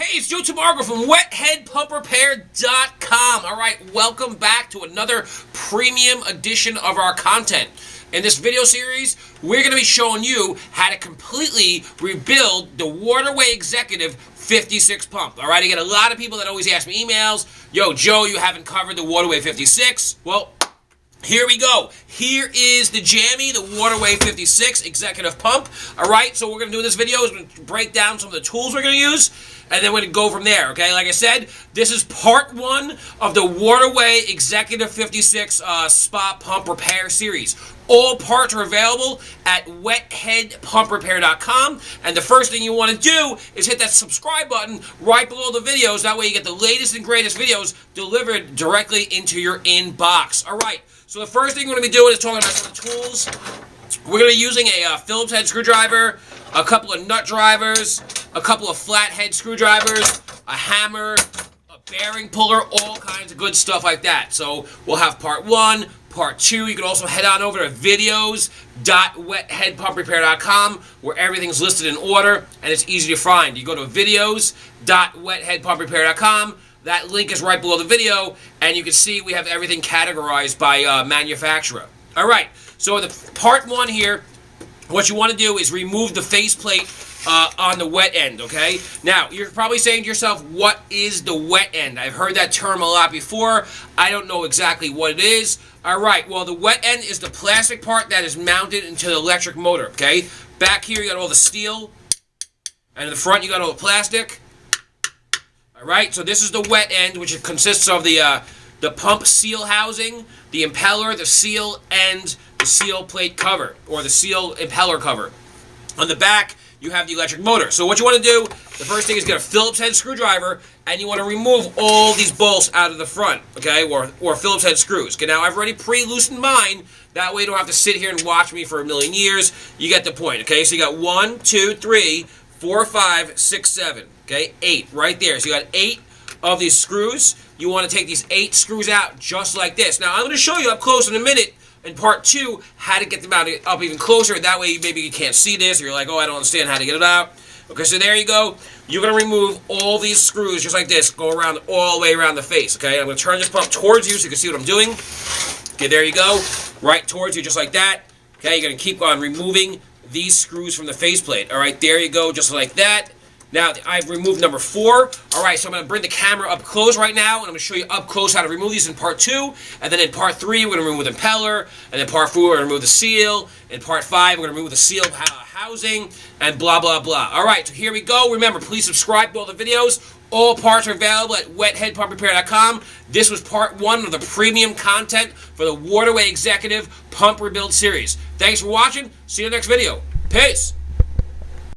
Hey, it's Joe Tamargo from WetheadPumpRepair.com. All right, welcome back to another premium edition of our content. In this video series, we're going to be showing you how to completely rebuild the Waterway Executive 56 pump. All right, I get a lot of people that always ask me emails, yo, Joe, you haven't covered the Waterway 56. Well, here we go. Here is the jammy, the Waterway 56 Executive Pump. All right, so what we're going to do in this video is we're going to break down some of the tools we're going to use, and then we're going to go from there, okay? Like I said, this is part one of the Waterway Executive 56 Spa Pump Repair Series. All parts are available at WetheadPumpRepair.com, and the first thing you want to do is hit that subscribe button right below the videos. That way you get the latest and greatest videos delivered directly into your inbox. All right, so the first thing we're going to be doing is talking about some of the tools. We're going to be using a Phillips head screwdriver, a couple of nut drivers, a couple of flathead screwdrivers, a hammer, a bearing puller, all kinds of good stuff like that. So we'll have part one, part two. You can also head on over to videos.wetheadpumprepair.com where everything's listed in order and it's easy to find. You go to videos.wetheadpumprepair.com. That link is right below the video, and you can see we have everything categorized by manufacturer. All right, so in the part one here, what you want to do is remove the faceplate on the wet end, okay? Now, you're probably saying to yourself, what is the wet end? I've heard that term a lot before. I don't know exactly what it is. All right, well, the wet end is the plastic part that is mounted into the electric motor, okay? Back here, you got all the steel, and in the front, you got all the plastic. All right, so this is the wet end, which consists of the pump seal housing, the impeller, the seal, and the seal plate cover, or the seal impeller cover. On the back, you have the electric motor. So what you want to do, the first thing is get a Phillips head screwdriver, and you want to remove all these bolts out of the front, okay, or Phillips head screws. Okay, now I've already pre-loosened mine. That way you don't have to sit here and watch me for a million years. You get the point, okay? So you got 1, 2, 3, 4, 5, 6, 7, okay, 8 right there. So you got 8 of these screws. You want to take these 8 screws out just like this. Now, I'm going to show you up close in a minute in part two how to get them out up even closer. That way, maybe you can't see this, or you're like, oh, I don't understand how to get it out. Okay, so there you go. You're going to remove all these screws just like this. Go around all the way around the face, okay? I'm going to turn this pump towards you so you can see what I'm doing. Okay, there you go. Right towards you just like that. Okay, you're going to keep on removing these screws from the faceplate. All right, there you go, just like that. Now, I've removed number 4. All right, so I'm going to bring the camera up close right now, and I'm going to show you up close how to remove these in part 2. And then in part 3, we're going to remove the impeller. And then part 4, we're going to remove the seal. In part 5, we're going to remove the seal housing, and blah, blah, blah. All right, so here we go. Remember, please subscribe to all the videos. All parts are available at WetheadPumpRepair.com. This was part 1 of the premium content for the Waterway Executive Pump Rebuild Series. Thanks for watching. See you in the next video. Peace.